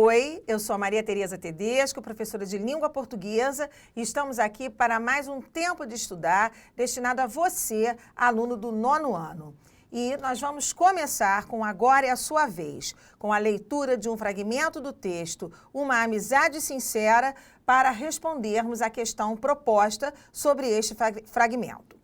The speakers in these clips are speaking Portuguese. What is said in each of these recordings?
Oi, eu sou a Maria Tereza Tedesco, professora de língua portuguesa, e estamos aqui para mais um tempo de estudar destinado a você, aluno do 9º ano. E nós vamos começar com Agora é a Sua Vez, com a leitura de um fragmento do texto Uma Amizade Sincera, para respondermos à questão proposta sobre este fragmento.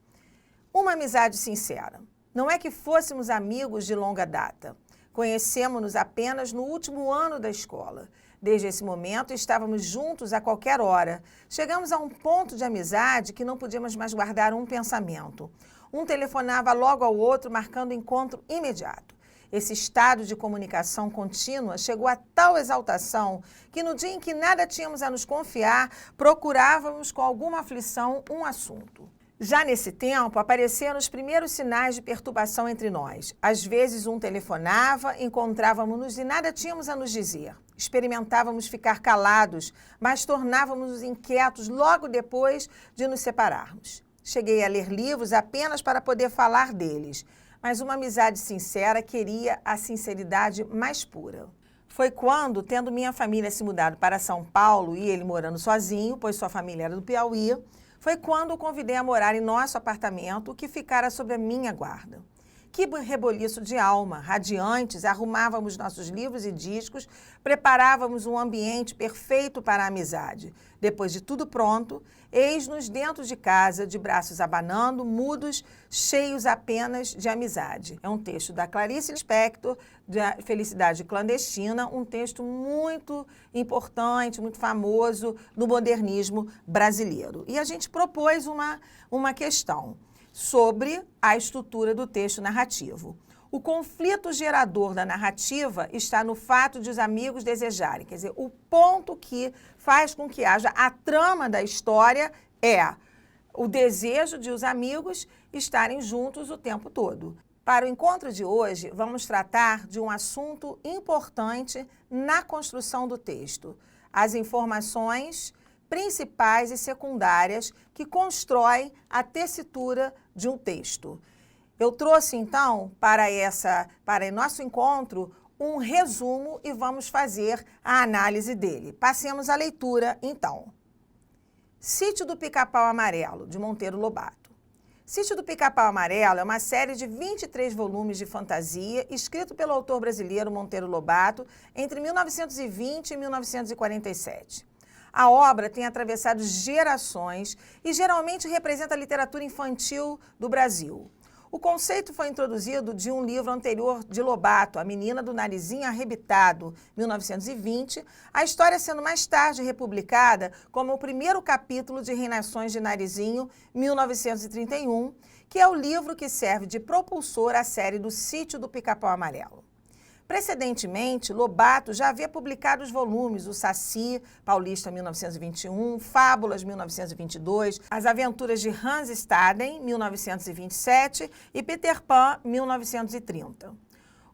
Uma amizade sincera. Não é que fôssemos amigos de longa data. Conhecemos-nos apenas no último ano da escola. Desde esse momento, estávamos juntos a qualquer hora. Chegamos a um ponto de amizade que não podíamos mais guardar um pensamento. Um telefonava logo ao outro, marcando encontro imediato. Esse estado de comunicação contínua chegou a tal exaltação que no dia em que nada tínhamos a nos confiar, procurávamos com alguma aflição um assunto. Já nesse tempo, apareceram os primeiros sinais de perturbação entre nós. Às vezes um telefonava, encontrávamos-nos e nada tínhamos a nos dizer. Experimentávamos ficar calados, mas tornávamos-nos inquietos logo depois de nos separarmos. Cheguei a ler livros apenas para poder falar deles, mas uma amizade sincera queria a sinceridade mais pura. Foi quando, tendo minha família se mudado para São Paulo e ele morando sozinho, pois sua família era do Piauí, foi quando o convidei a morar em nosso apartamento, que ficara sob a minha guarda. Que reboliço de alma! Radiantes, arrumávamos nossos livros e discos, preparávamos um ambiente perfeito para a amizade. Depois de tudo pronto, eis-nos dentro de casa, de braços abanando, mudos, cheios apenas de amizade. É um texto da Clarice Lispector, da Felicidade Clandestina, um texto muito importante, muito famoso no modernismo brasileiro. E a gente propôs uma questão sobre a estrutura do texto narrativo. O conflito gerador da narrativa está no fato de os amigos desejarem, quer dizer, o ponto que faz com que haja a trama da história é o desejo de os amigos estarem juntos o tempo todo. Para o encontro de hoje, vamos tratar de um assunto importante na construção do texto: as informações principais e secundárias que constroem a tessitura de um texto. Eu trouxe, então, para nosso encontro, um resumo e vamos fazer a análise dele. Passemos à leitura, então. Sítio do Pica-Pau Amarelo, de Monteiro Lobato. Sítio do Pica-Pau Amarelo é uma série de 23 volumes de fantasia, escrito pelo autor brasileiro Monteiro Lobato entre 1920 e 1947. A obra tem atravessado gerações e geralmente representa a literatura infantil do Brasil. O conceito foi introduzido de um livro anterior de Lobato, A Menina do Narizinho Arrebitado, 1920, a história sendo mais tarde republicada como o primeiro capítulo de Reinações de Narizinho, 1931, que é o livro que serve de propulsor à série do Sítio do Pica-Pau Amarelo. Precedentemente, Lobato já havia publicado os volumes O Saci, Paulista, 1921, Fábulas, 1922, As Aventuras de Hans Staden, 1927 e Peter Pan, 1930.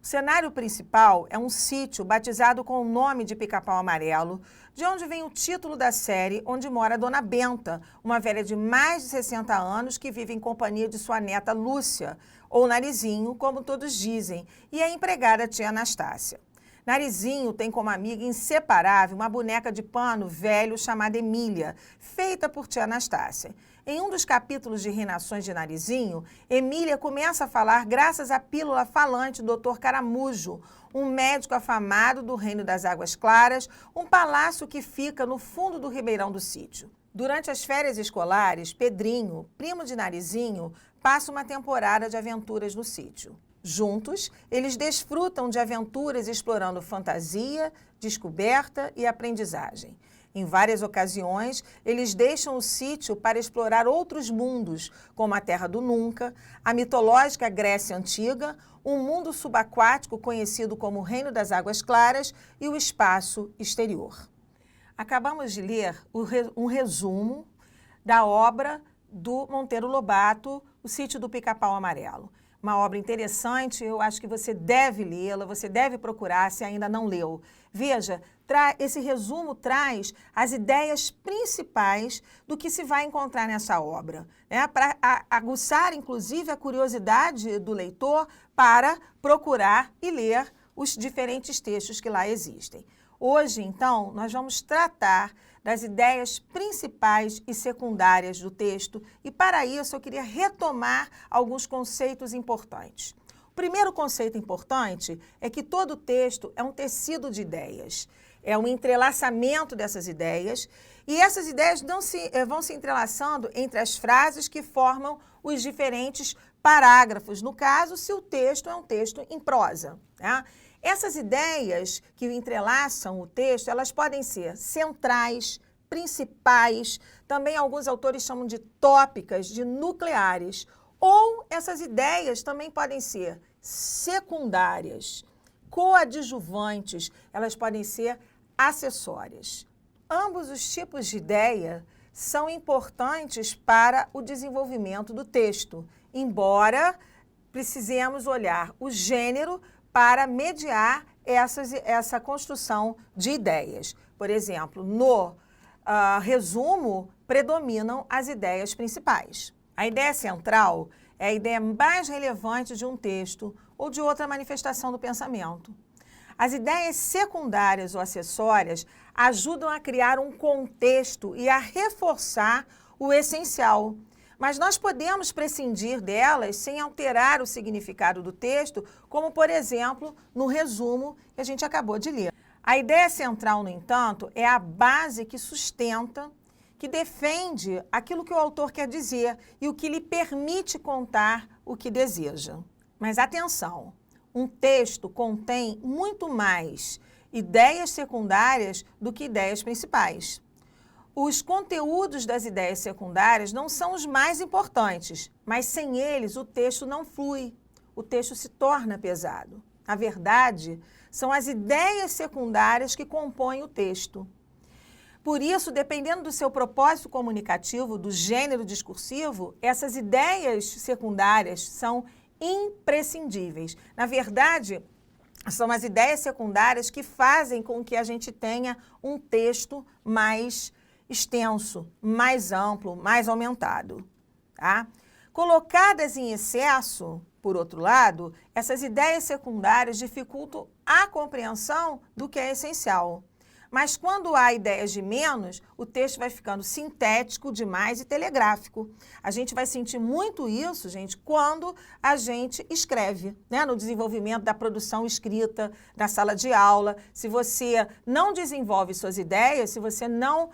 O cenário principal é um sítio batizado com o nome de Pica-Pau Amarelo, de onde vem o título da série, onde mora a Dona Benta, uma velha de mais de 60 anos que vive em companhia de sua neta Lúcia, ou Narizinho, como todos dizem, e a empregada tia Anastácia. Narizinho tem como amiga inseparável uma boneca de pano velho chamada Emília, feita por tia Anastácia. Em um dos capítulos de Reinações de Narizinho, Emília começa a falar graças à pílula falante do Dr. Caramujo, um médico afamado do Reino das Águas Claras, um palácio que fica no fundo do ribeirão do sítio. Durante as férias escolares, Pedrinho, primo de Narizinho, passa uma temporada de aventuras no sítio. Juntos, eles desfrutam de aventuras explorando fantasia, descoberta e aprendizagem. Em várias ocasiões, eles deixam o sítio para explorar outros mundos, como a Terra do Nunca, a mitológica Grécia Antiga, um mundo subaquático conhecido como Reino das Águas Claras e o espaço exterior. Acabamos de ler um resumo da obra do Monteiro Lobato, O Sítio do Pica-Pau Amarelo. Uma obra interessante, eu acho que você deve lê-la, você deve procurar se ainda não leu. Veja, esse resumo traz as ideias principais do que se vai encontrar nessa obra, né? Para aguçar, inclusive, a curiosidade do leitor para procurar e ler os diferentes textos que lá existem. Hoje, então, nós vamos tratar das ideias principais e secundárias do texto e, para isso, eu queria retomar alguns conceitos importantes. O primeiro conceito importante é que todo texto é um tecido de ideias, é um entrelaçamento dessas ideias e essas ideias vão se entrelaçando entre as frases que formam os diferentes parágrafos, no caso, se o texto é um texto em prosa, né? Essas ideias que entrelaçam o texto, elas podem ser centrais, principais, também alguns autores chamam de tópicas, de nucleares, ou essas ideias também podem ser secundárias, coadjuvantes, elas podem ser acessórias. Ambos os tipos de ideia são importantes para o desenvolvimento do texto, embora precisemos olhar o gênero para mediar essa construção de ideias. Por exemplo, no resumo, predominam as ideias principais. A ideia central é a ideia mais relevante de um texto ou de outra manifestação do pensamento. As ideias secundárias ou acessórias ajudam a criar um contexto e a reforçar o essencial. Mas nós podemos prescindir delas sem alterar o significado do texto, como, por exemplo, no resumo que a gente acabou de ler. A ideia central, no entanto, é a base que sustenta, que defende aquilo que o autor quer dizer e o que lhe permite contar o que deseja. Mas atenção, um texto contém muito mais ideias secundárias do que ideias principais. Os conteúdos das ideias secundárias não são os mais importantes, mas sem eles o texto não flui, o texto se torna pesado. Na verdade, são as ideias secundárias que compõem o texto. Por isso, dependendo do seu propósito comunicativo, do gênero discursivo, essas ideias secundárias são imprescindíveis. Na verdade, são as ideias secundárias que fazem com que a gente tenha um texto mais extenso, mais amplo, mais aumentado, tá? Colocadas em excesso, por outro lado, essas ideias secundárias dificultam a compreensão do que é essencial. Mas quando há ideias de menos, o texto vai ficando sintético demais e telegráfico. A gente vai sentir muito isso, gente, quando a gente escreve, né? No desenvolvimento da produção escrita, na sala de aula. Se você não desenvolve suas ideias, se você não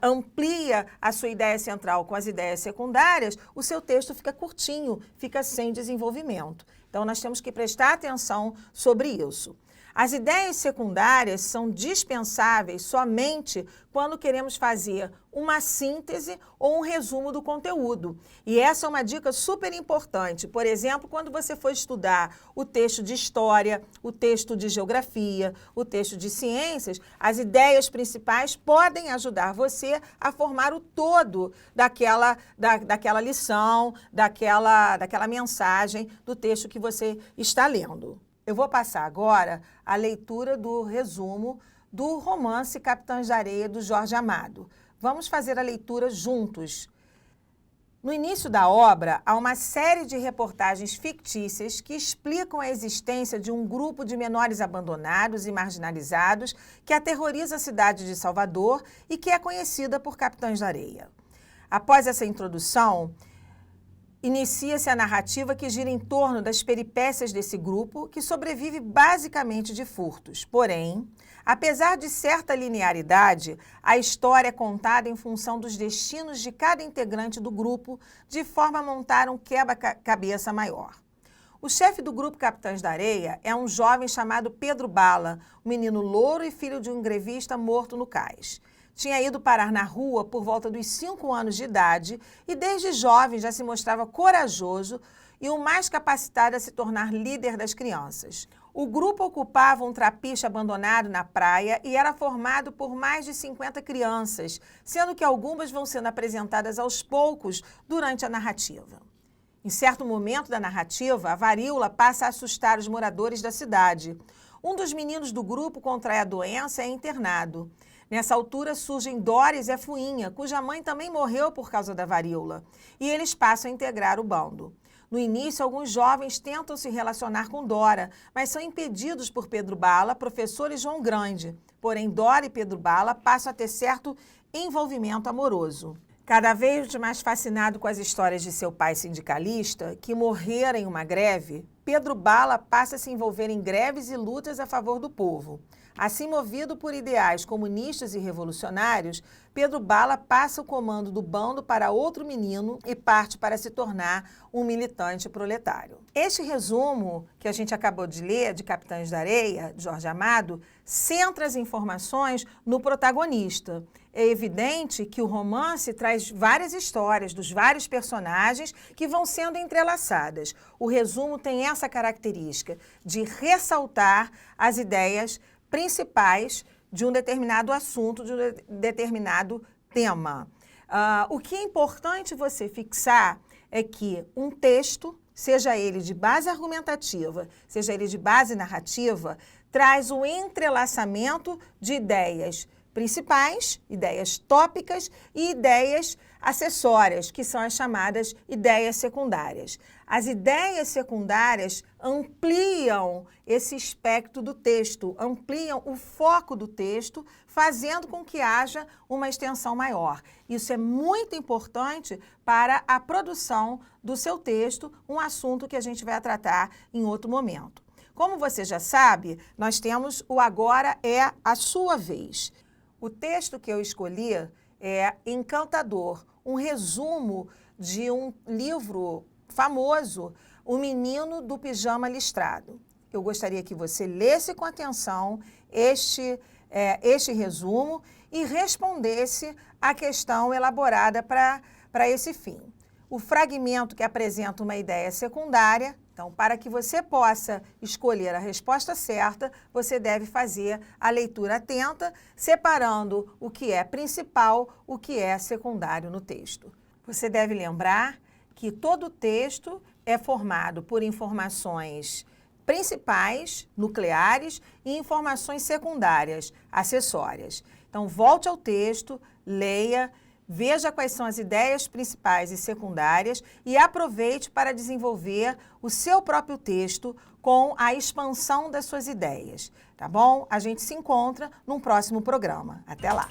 amplia a sua ideia central com as ideias secundárias, o seu texto fica curtinho, fica sem desenvolvimento. Então, nós temos que prestar atenção sobre isso. As ideias secundárias são dispensáveis somente quando queremos fazer uma síntese ou um resumo do conteúdo. E essa é uma dica super importante. Por exemplo, quando você for estudar o texto de história, o texto de geografia, o texto de ciências, as ideias principais podem ajudar você a formar o todo daquela lição, daquela mensagem do texto que você está lendo. Eu vou passar agora a leitura do resumo do romance Capitães da Areia, do Jorge Amado. Vamos fazer a leitura juntos. No início da obra, há uma série de reportagens fictícias que explicam a existência de um grupo de menores abandonados e marginalizados que aterroriza a cidade de Salvador e que é conhecida por Capitães da Areia. Após essa introdução, inicia-se a narrativa que gira em torno das peripécias desse grupo, que sobrevive basicamente de furtos. Porém, apesar de certa linearidade, a história é contada em função dos destinos de cada integrante do grupo, de forma a montar um quebra-cabeça maior. O chefe do grupo Capitães da Areia é um jovem chamado Pedro Bala, um menino louro e filho de um grevista morto no cais. Tinha ido parar na rua por volta dos 5 anos de idade e desde jovem já se mostrava corajoso e o mais capacitado a se tornar líder das crianças. O grupo ocupava um trapiche abandonado na praia e era formado por mais de 50 crianças, sendo que algumas vão sendo apresentadas aos poucos durante a narrativa. Em certo momento da narrativa, a varíola passa a assustar os moradores da cidade. Um dos meninos do grupo contrai a doença e é internado. Nessa altura surgem Doris e a Fuinha, cuja mãe também morreu por causa da varíola, e eles passam a integrar o bando. No início, alguns jovens tentam se relacionar com Dora, mas são impedidos por Pedro Bala, professor e João Grande. Porém, Dora e Pedro Bala passam a ter certo envolvimento amoroso. Cada vez mais fascinado com as histórias de seu pai sindicalista, que morrera em uma greve, Pedro Bala passa a se envolver em greves e lutas a favor do povo. Assim, movido por ideais comunistas e revolucionários, Pedro Bala passa o comando do bando para outro menino e parte para se tornar um militante proletário. Este resumo que a gente acabou de ler, de Capitães da Areia, de Jorge Amado, centra as informações no protagonista. É evidente que o romance traz várias histórias dos vários personagens que vão sendo entrelaçadas. O resumo tem essa característica de ressaltar as ideias principais de um determinado assunto, de um determinado tema. O que é importante você fixar é que um texto, seja ele de base argumentativa, seja ele de base narrativa, traz um entrelaçamento de ideias principais, ideias tópicas e ideias acessórias, que são as chamadas ideias secundárias. As ideias secundárias ampliam esse espectro do texto, ampliam o foco do texto, fazendo com que haja uma extensão maior. Isso é muito importante para a produção do seu texto, um assunto que a gente vai tratar em outro momento. Como você já sabe, nós temos o Agora é a Sua Vez. O texto que eu escolhi é Encantador, um resumo de um livro famoso, O Menino do Pijama Listrado. Eu gostaria que você lesse com atenção este resumo e respondesse a questão elaborada para esse fim. O fragmento que apresenta uma ideia secundária. Então, para que você possa escolher a resposta certa, você deve fazer a leitura atenta, separando o que é principal, o que é secundário no texto. Você deve lembrar que todo texto é formado por informações principais, nucleares, e informações secundárias, acessórias. Então, volte ao texto, leia, veja quais são as ideias principais e secundárias e aproveite para desenvolver o seu próprio texto com a expansão das suas ideias, tá bom? A gente se encontra num próximo programa. Até lá!